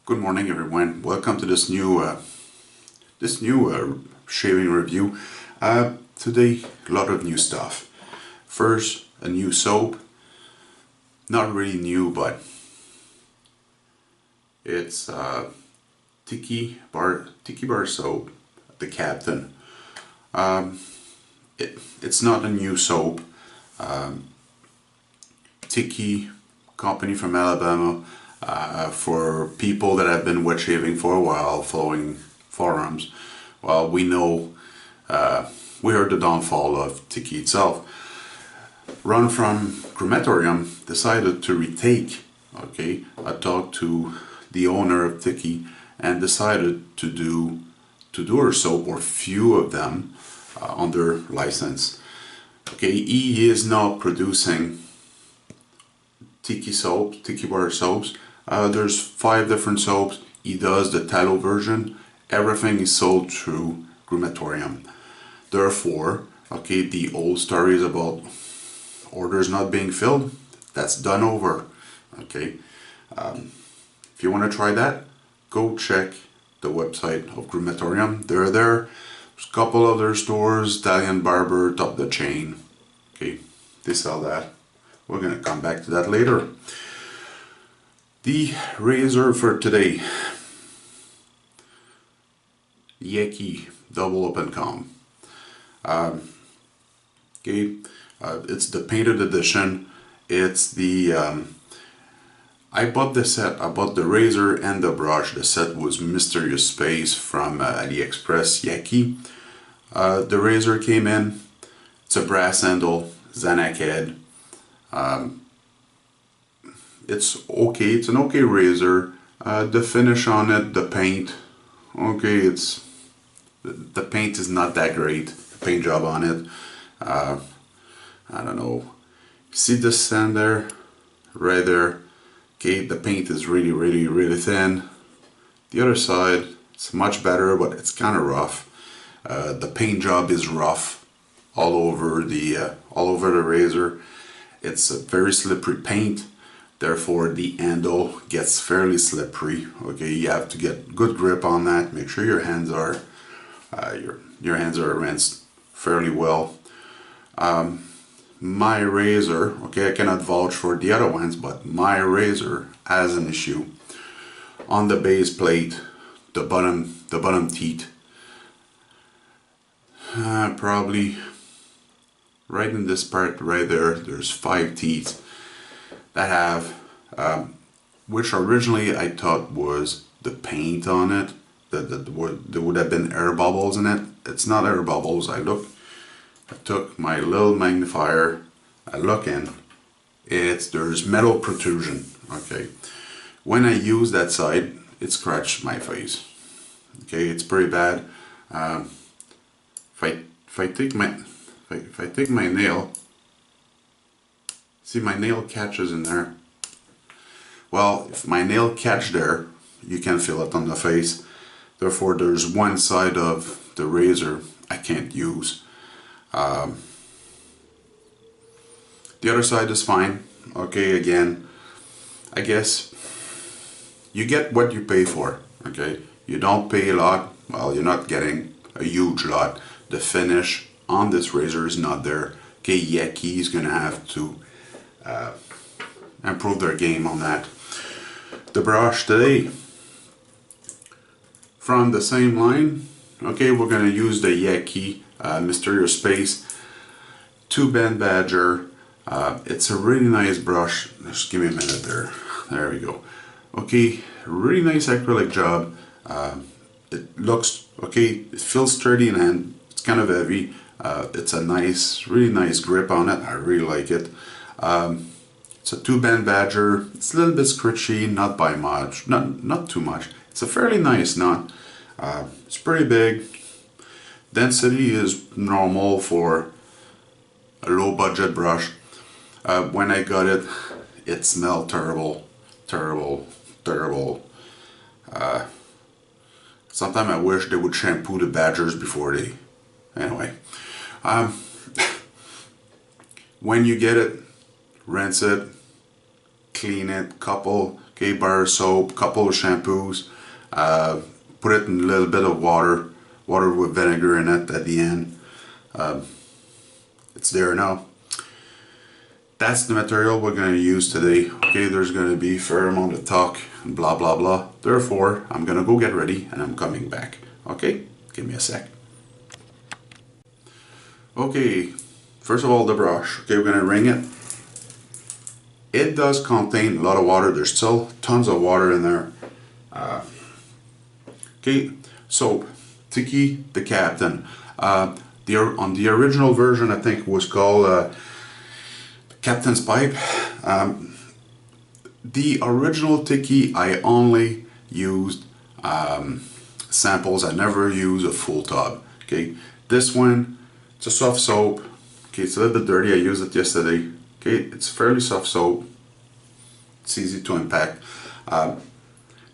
Good morning, everyone. Welcome to this new shaving review. Today, a lot of new stuff. First, a new soap. Not really new, but it's Tiki bar soap, the Captain. It's not a new soap. Tiki company from Alabama. For people that have been wet shaving for a while, following forums, well, we know, we heard the downfall of Tiki itself. Ron from Crematorium decided to retake. Okay, I talked to the owner of Tiki and decided to do her soap, or few of them, under license. Okay, he is now producing Tiki soaps, Tiki bar soaps. There's 5 different soaps. He does the tallow version. Everything is sold through Crematorium. Therefore, okay, the old stories about orders not being filled, that's done over. Okay, if you want to try that, go check the website of Crematorium. They're there. There's a couple other stores, Italian Barber, top the chain. Okay, they sell that. We're gonna come back to that later. The razor for today, Yaqi double open comb. Okay, it's the painted edition. It's the I bought the set. I bought the razor and the brush. The set was Mysterious Space from AliExpress. Yaqi. The razor came in. It's a brass handle, Zanak head. It's okay, it's an okay razor. The finish on it, the paint, okay, the paint is not that great, the paint job on it. I don't know, see this sand there, right there, okay, the paint is really thin. The other side, it's much better, but it's kind of rough. The paint job is rough all over the razor. It's a very slippery paint. Therefore, the handle gets fairly slippery. Okay, you have to get good grip on that. Make sure your hands are rinsed fairly well. My razor, okay, I cannot vouch for the other ones, but my razor has an issue on the base plate, the bottom teeth. Probably right in this part right there. There's 5 teeth that have, which originally I thought was the paint on it, that there would have been air bubbles in it. It's not air bubbles. I took my little magnifier, I look in, there's metal protrusion. Okay, when I use that side, it scratched my face. Okay, it's pretty bad. If I take my nail, see, my nail catches in there. Well, if my nail catch there, you can feel it on the face. Therefore, there's one side of the razor I can't use. The other side is fine. Okay, again, I guess you get what you pay for. Okay, you don't pay a lot. Well, you're not getting a huge lot. The finish on this razor is not there. Okay, Yaqi is gonna have to improve their game on that. The brush today, from the same line, okay, we're gonna use the Yaqi Mysterious Space 2-bend Badger. It's a really nice brush. Just give me a minute there. There we go. Okay, really nice acrylic job. It looks okay. It feels sturdy in hand. It's kind of heavy. It's a nice, really nice grip on it. I really like it. It's a 2-band badger. It's a little bit scritchy, not by much, not too much. It's a fairly nice knot. It's pretty big. Density is normal for a low budget brush. When I got it, it smelled terrible, terrible, terrible. Sometimes I wish they would shampoo the badgers before they... Anyway. When you get it, rinse it, clean it, couple bar of soap, couple of shampoos, put it in a little bit of water with vinegar in it at the end. It's there now. That's the material we're going to use today. Okay, there's going to be a fair amount of talk and blah blah blah. Therefore, I'm going to go get ready and I'm coming back. Okay, give me a sec. Okay, first of all, the brush. Okay, we're going to wring it. It does contain a lot of water. There's still tons of water in there. Okay, soap. Tiki the Captain. On the original version, I think it was called Captain's Pipe. The original Tiki, I only used samples. I never used a full tub. Okay, this one, it's a soft soap. Okay, it's a little bit dirty. I used it yesterday. Okay, it's fairly soft soap. It's easy to impact.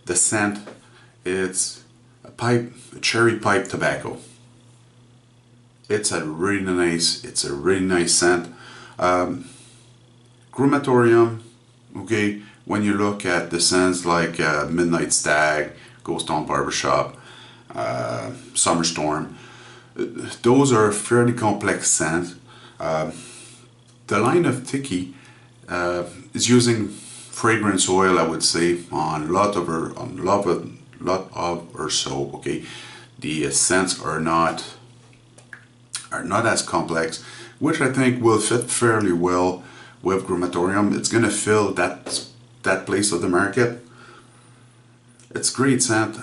The scent, it's a cherry pipe tobacco. It's a really nice scent. Crematorium, okay, when you look at the scents like Midnight Stag, Ghost Town Barbershop, Summer Storm, those are fairly complex scents. The line of Tiki is using fragrance oil, I would say, on a lot of her soap. Okay, the scents are not as complex, which I think will fit fairly well with crematorium. It's gonna fill that place of the market. It's great scent.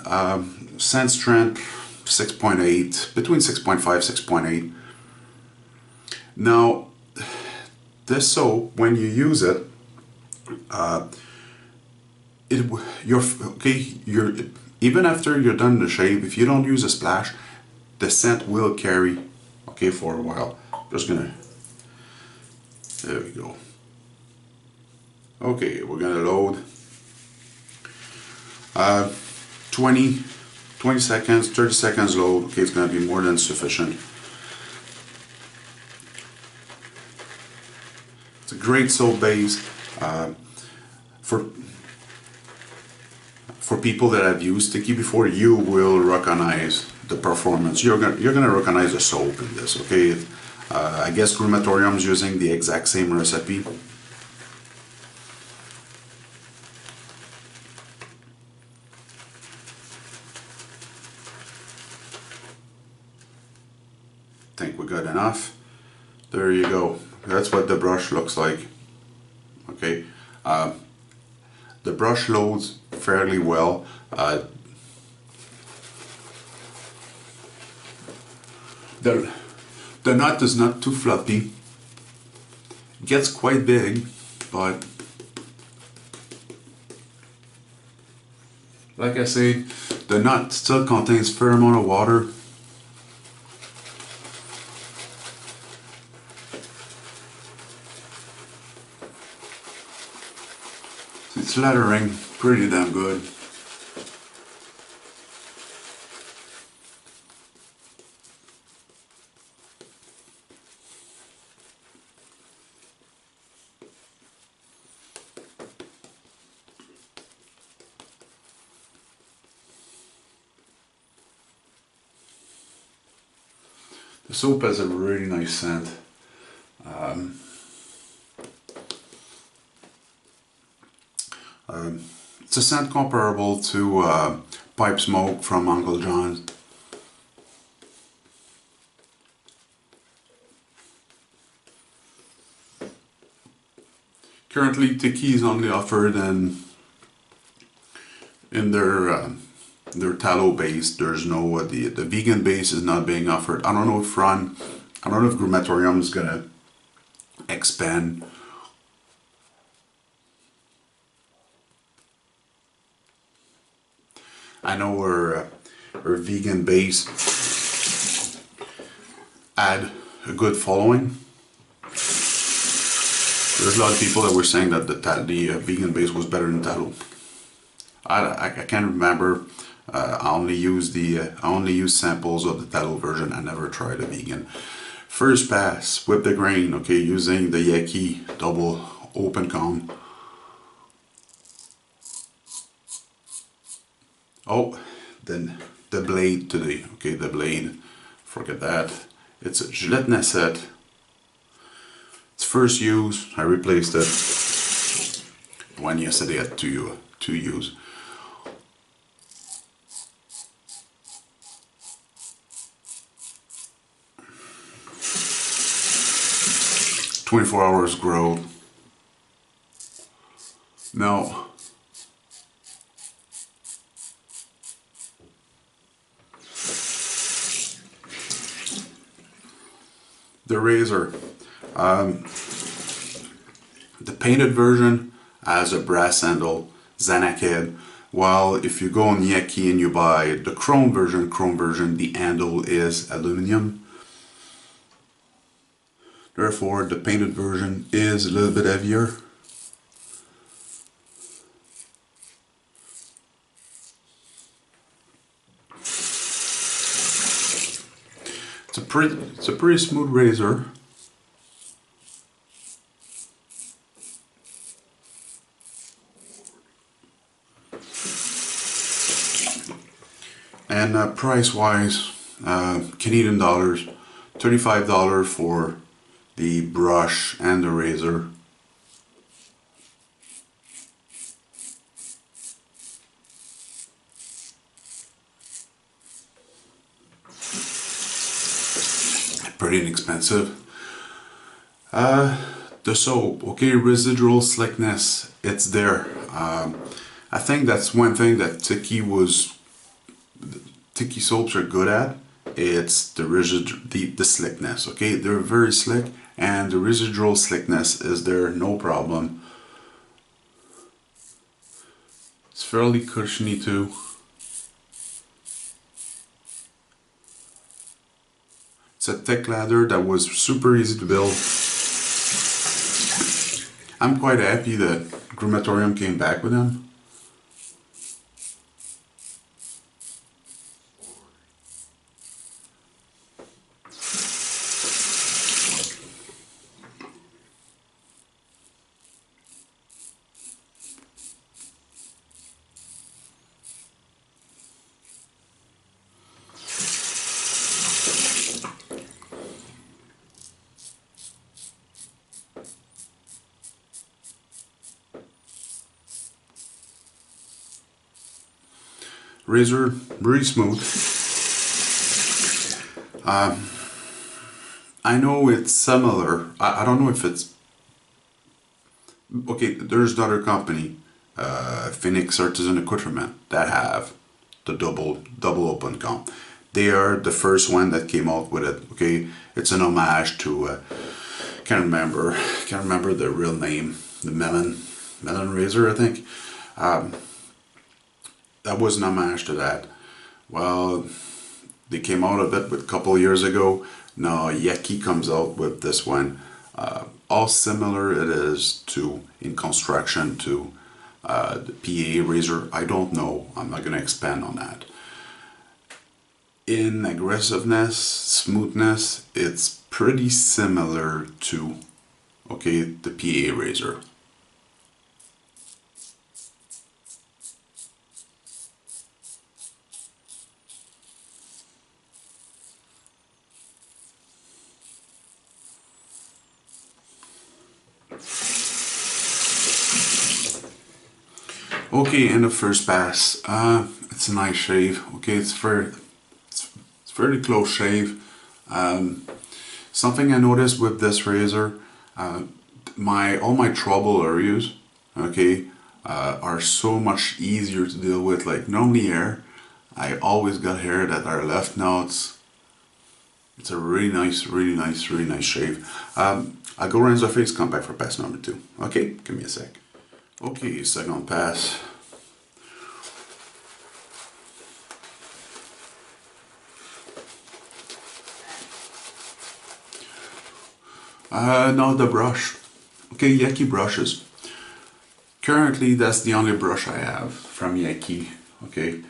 Scent strength 6.8, between 6.5 6.8. Now this soap, when you use it, even after you're done the shave, if you don't use a splash, the scent will carry, okay, for a while. Just gonna, there we go. Okay, we're gonna load 20 seconds, 30 seconds load. Okay, it's gonna be more than sufficient. It's a great soap base. For people that have used Tiki before, you will recognize the performance. You're gonna recognize the soap in this. Okay, I guess crematorium is using the exact same recipe. Think we got enough. There you go. That's what the brush looks like. Okay, the brush loads fairly well. The nut is not too fluffy. It gets quite big, but like I say, the nut still contains a fair amount of water. It's lathering pretty damn good. The soap has a really nice scent. It's a scent comparable to pipe smoke from Uncle John's. Currently, Tiki is only offered in their tallow base. There's no the vegan base is not being offered. I don't know if Grumatorium is gonna expand. I know our vegan base had a good following. There's a lot of people that were saying that the vegan base was better than tallow. I can't remember. I only use samples of the tallow version. I never tried a vegan. First pass, whip the grain. Okay, using the Yaqi double open comb. Oh, then the blade today. Okay, the blade. Forget that. It's a Gillette Nacette. It's first use. I replaced it. One yesterday at two use. "24 hours growth." No. The razor. The painted version has a brass handle, Zanak head. While if you go on Yaqi and you buy the chrome version, the handle is aluminum. Therefore, the painted version is a little bit heavier. It's a pretty smooth razor. And price-wise, Canadian dollars, $35 for the brush and the razor. Pretty inexpensive. The soap, okay, residual slickness, it's there. I think that's one thing that Tiki soaps are good at. It's the slickness. Okay, they're very slick, and the residual slickness is there, no problem. It's fairly cushiony too. It's a thick lather that was super easy to build. I'm quite happy that Grumatorium came back with them. Razor, very smooth. I know it's similar. I don't know if it's... Okay, there's another company, Phoenix Artisan Accoutrement, that have the double open comb. They are the first one that came out with it. Okay, it's an homage to can't remember the real name. The melon razor, I think. That was an homage to that. Well, they came out of it with a couple years ago. Now Yaqi comes out with this one. How similar it is to in construction to the PA razor, I don't know. I'm not going to expand on that. In aggressiveness, smoothness, it's pretty similar to, okay, the PA razor. Okay, in the first pass, it's a nice shave. Okay, it's fairly close shave. Something I noticed with this razor, all my trouble areas, okay, are so much easier to deal with. Like normally here, I always got hair that are left. Now it's a really nice shave. I'll go rinse my face, come back for pass number 2. Okay, give me a sec. Okay, second pass. Now the brush. Okay, Yaqi brushes. Currently, that's the only brush I have from Yaqi. Okay,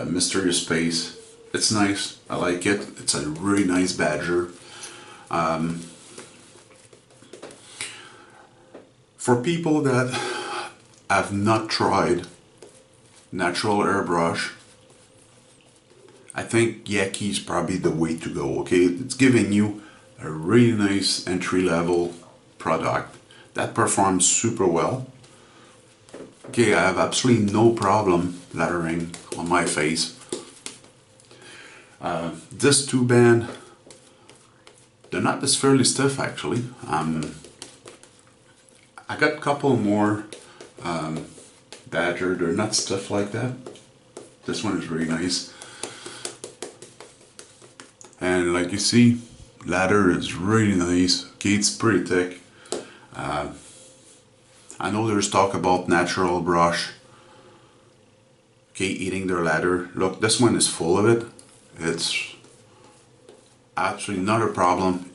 Mysterious Space. It's nice. I like it. It's a really nice badger. For people that have not tried natural airbrush, I think Yaqi is probably the way to go. Okay, it's giving you a really nice entry-level product that performs super well. Okay, I have absolutely no problem lathering on my face. This two band, they're not this fairly stiff actually. I got a couple more Badger, they're not stiff like that. This one is really nice. And like you see, lather is really nice. Okay, it's pretty thick. I know there's talk about natural brush, okay, eating their lather. Look, this one is full of it. It's absolutely not a problem.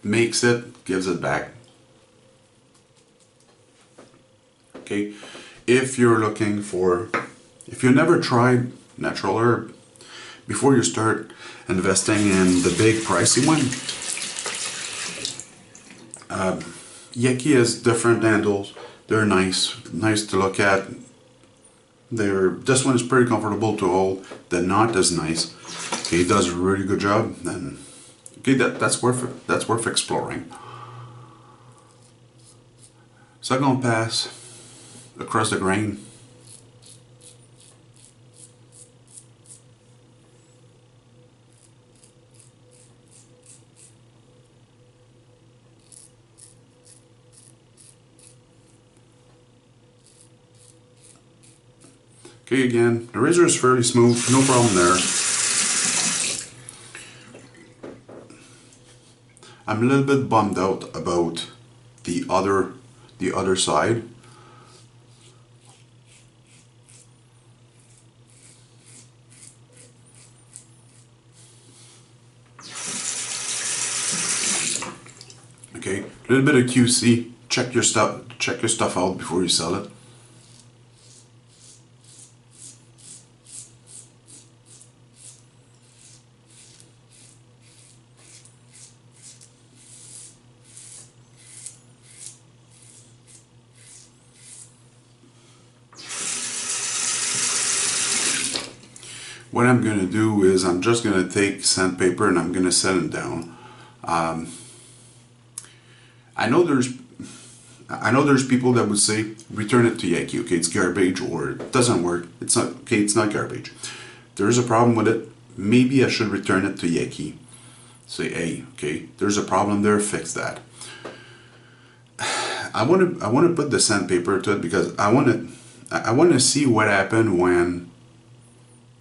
Makes it, gives it back. Okay, if you're looking for, if you never tried natural herb, before you start investing in the big pricey one, Yaqi has different handles. They're nice to look at. This one is pretty comfortable to hold. The knot is nice. Okay, it does a really good job. And okay, that's worth it. That's worth exploring. So I'm gonna pass across the grain. Okay, again, the razor is fairly smooth, no problem there. I'm a little bit bummed out about the other side. Okay, a little bit of QC. Check your stuff out before you sell it. What I'm going to do is I'm just going to take sandpaper and I'm going to set it down. I know there's people that would say return it to Yaqi. Okay, it's garbage or it doesn't work. It's not okay. It's not garbage. There's a problem with it. Maybe I should return it to Yaqi. Say, hey, okay, there's a problem there. Fix that. I want to put the sandpaper to it because I want to see what happened when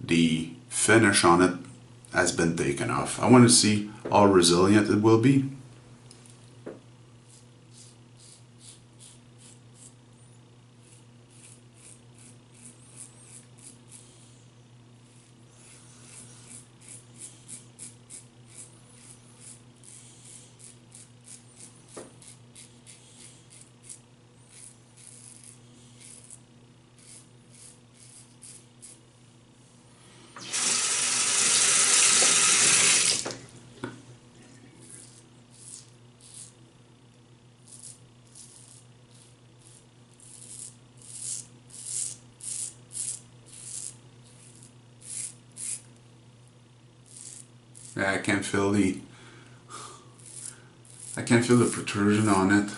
the finish on it has been taken off. I want to see how resilient it will be. Yeah, I can't feel the protrusion on it.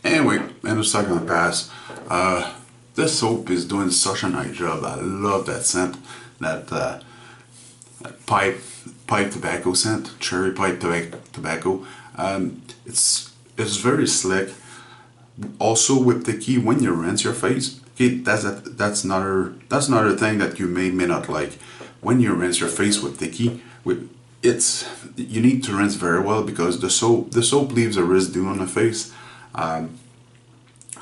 Anyway, and the second pass. This soap is doing such a nice job. I love that scent, that pipe tobacco scent, cherry pipe tobacco. It's very slick. Also with the key, when you rinse your face, Okay, that's another thing that you may not like. When you rinse your face with Tiki, it's you need to rinse very well because the soap leaves a residue on the face.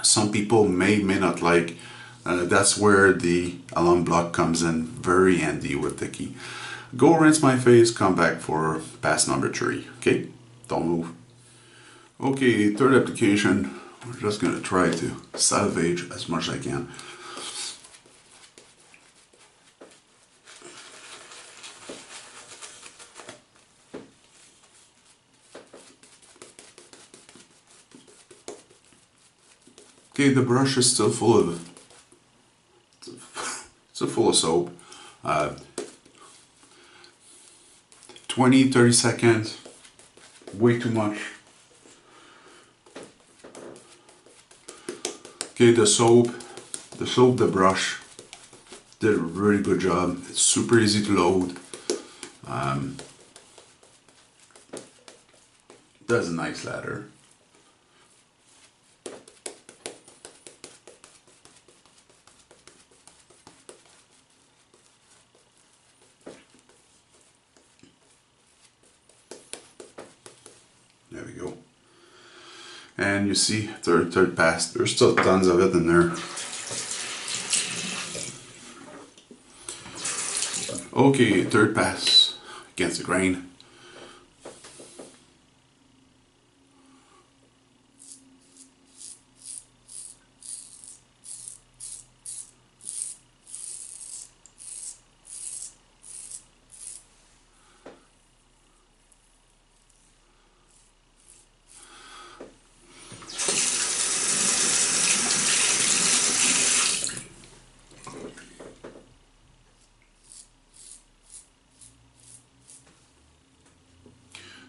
Some people may not like. That's where the alarm block comes in very handy with Tiki. Go rinse my face. Come back for pass number 3. Okay, don't move. Okay, third application. We're just gonna try to salvage as much as I can. Okay, the brush is still full of still full of soap. Uh, 20-30 seconds, way too much. Okay, the brush did a really good job. It's super easy to load. Does a nice lather. There we go. And you see, third pass, there's still tons of it in there. Okay, third pass against the grain.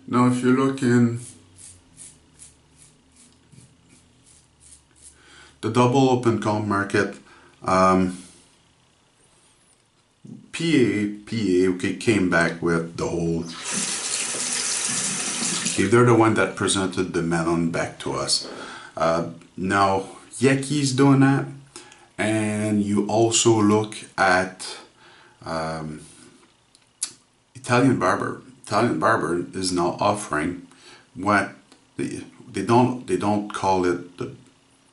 Now if you look in the double open comb market, PA, okay, came back with the whole, okay, they're the one that presented the melon back to us. Now Yaqi's doing that, and you also look at Italian Barber. Italian Barber is now offering what they don't call it the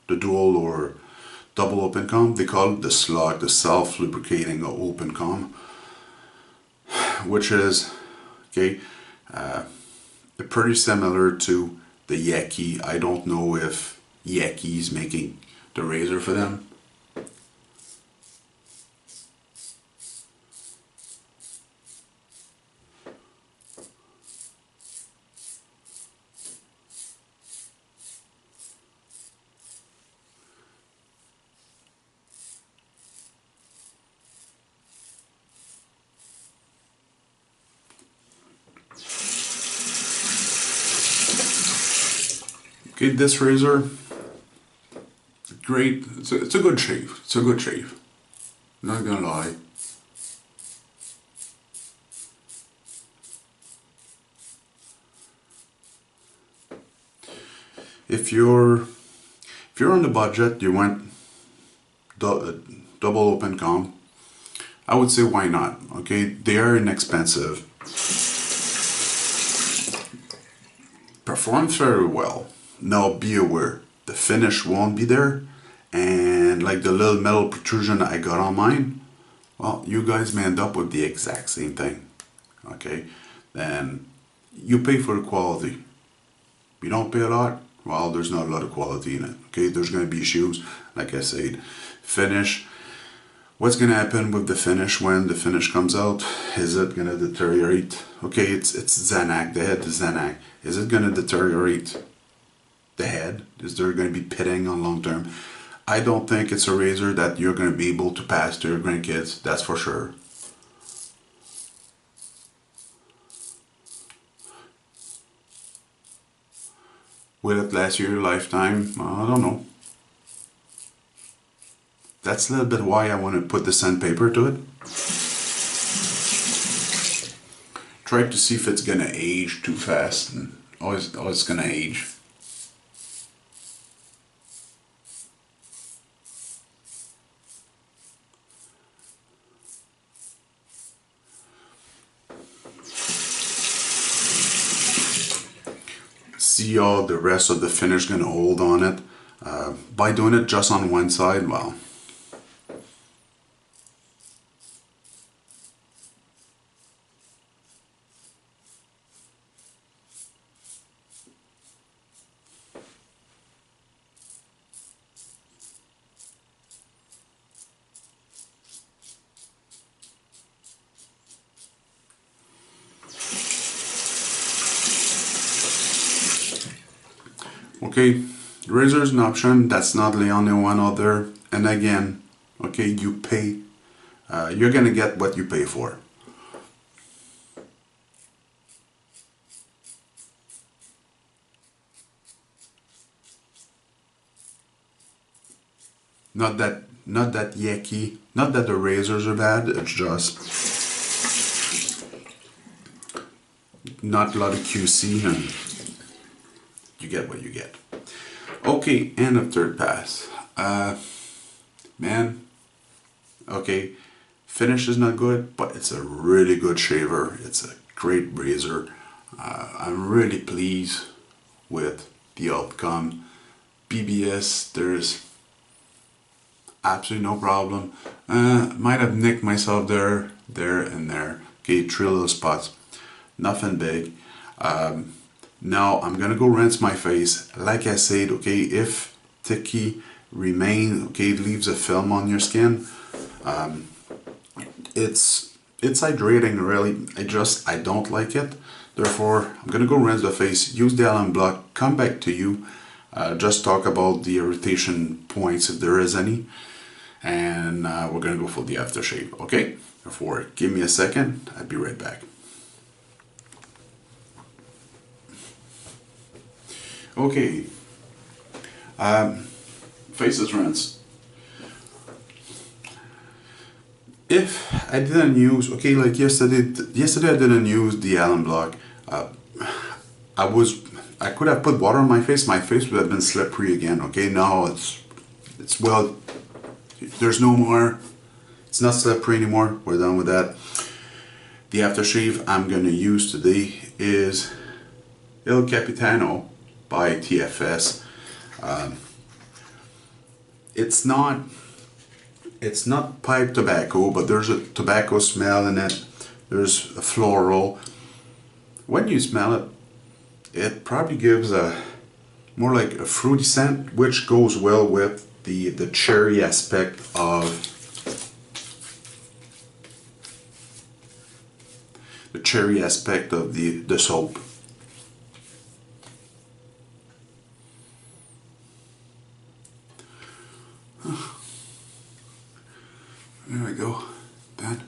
dual or double open comb. They call it the slug, the self-lubricating open comb, which is okay, pretty similar to the Yaqi. I don't know if Yaqi's making the razor for them. Okay, this razor, great. It's a good shave. It's a good shave. Not gonna lie. If you're on the budget, you want double open comb, I would say why not? Okay, they are inexpensive. Perform very well. Now be aware, the finish won't be there, and like the little metal protrusion I got on mine, well, you guys may end up with the exact same thing. Okay, then you pay for the quality. You don't pay a lot, well, there's not a lot of quality in it. Okay, there's going to be issues, like I said. Finish. What's going to happen with the finish when the finish comes out? Is it going to deteriorate? Okay, it's Xanac, the head is Xanac. Is it going to deteriorate the head? Is there going to be pitting on long term? I don't think it's a razor that you're going to be able to pass to your grandkids, that's for sure. Will it last you your lifetime? I don't know. That's a little bit why I want to put the sandpaper to it. Try to see if it's gonna age too fast, and it's gonna age. see how the rest of the finish gonna hold on it. By doing it just on one side, well, okay, razor is an option. That's not the only one out there. And again, okay, you pay. You're gonna get what you pay for. Not that Yaqi, not that the razors are bad. It's just not a lot of QC, and you get what you get. Okay, and a third pass. Man, okay, finish is not good, but it's a really good shaver. It's a great razor. I'm really pleased with the outcome. BBS, there's absolutely no problem. Might have nicked myself there and there. Okay, 3 little spots, nothing big. Now I'm gonna go rinse my face. Like I said, okay, if Tiki remains, okay, leaves a film on your skin, it's hydrating really. I don't like it. Therefore, I'm gonna go rinse the face, use the Allen block, come back to you, just talk about the irritation points if there is any, and we're gonna go for the aftershave. Okay? Therefore, give me a second. I'll be right back. Okay, face is rinsed. If I didn't use, okay, like yesterday I didn't use the Allen block. I could have put water on my face would have been slippery again. Okay, now it's well, there's no more, it's not slippery anymore. We're done with that. The aftershave I'm gonna use today is Il Capitano by TFS. It's not pipe tobacco, but there's a tobacco smell in it. There's a floral. When you smell it, it probably gives a more like a fruity scent, which goes well with the cherry aspect of the soap. There we go. Done.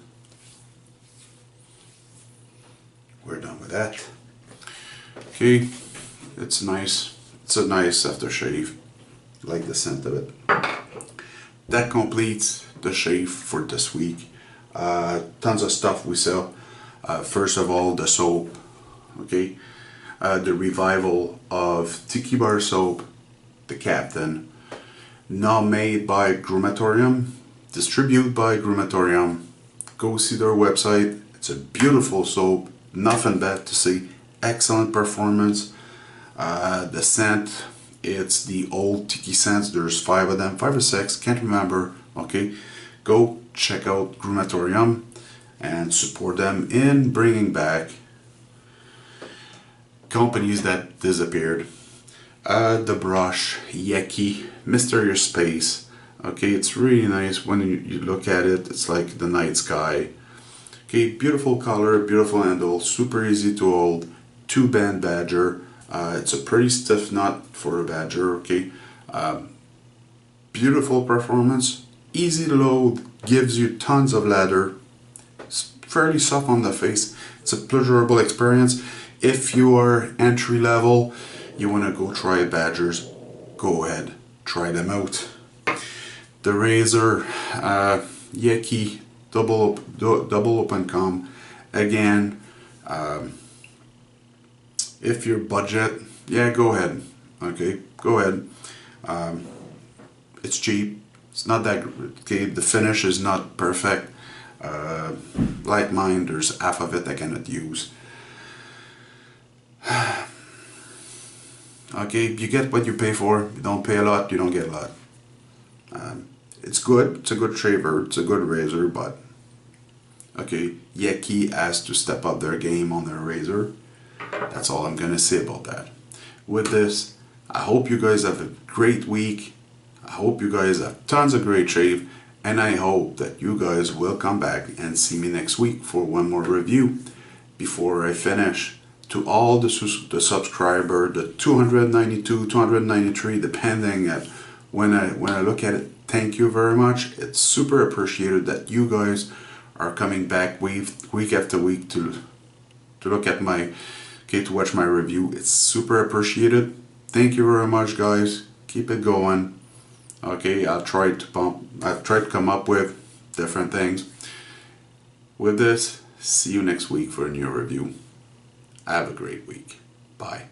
We're done with that. Okay, it's nice. It's a nice aftershave. I like the scent of it. That completes the shave for this week. Tons of stuff we sell. First of all, the soap. Okay, the revival of Tiki bar soap, the Captain. Now made by Grumatorium, distributed by Grumatorium. Go see their website. It's a beautiful soap, nothing bad to say. Excellent performance. The scent, it's the old Tiki scents. There's 5 of them, 5 or 6, can't remember. Okay, go check out Grumatorium and support them in bringing back companies that disappeared. The brush, Yaqi, Mysterious Space. Okay, it's really nice when you look at it. It's like the night sky. Okay, beautiful color, beautiful handle, super easy to hold. 2-band badger. It's a pretty stiff nut for a badger. Okay, beautiful performance, easy to load, gives you tons of lather. It's fairly soft on the face. It's a pleasurable experience. If you are entry level, you want to go try badgers, go ahead, try them out. The razor, Yaqi double open comb. Again, if your budget, yeah, go ahead. Okay, go ahead. It's cheap. It's not that okay. The finish is not perfect. Like mine, there's half of it I cannot use. Okay, you get what you pay for. You don't pay a lot, you don't get a lot. It's good. It's a good shaver. It's a good razor, but okay, Yaqi has to step up their game on their razor. That's all I'm gonna say about that. With this, I hope you guys have a great week. I hope you guys have tons of great shave, and I hope that you guys will come back and see me next week for one more review. Before I finish, to all the subscriber, the 292, 293, depending at when I look at it, thank you very much. It's super appreciated that you guys are coming back week after week to look at my to watch my review. It's super appreciated. Thank you very much, guys. Keep it going. Okay, I've tried to come up with different things. With this, see you next week for a new review. Have a great week. Bye.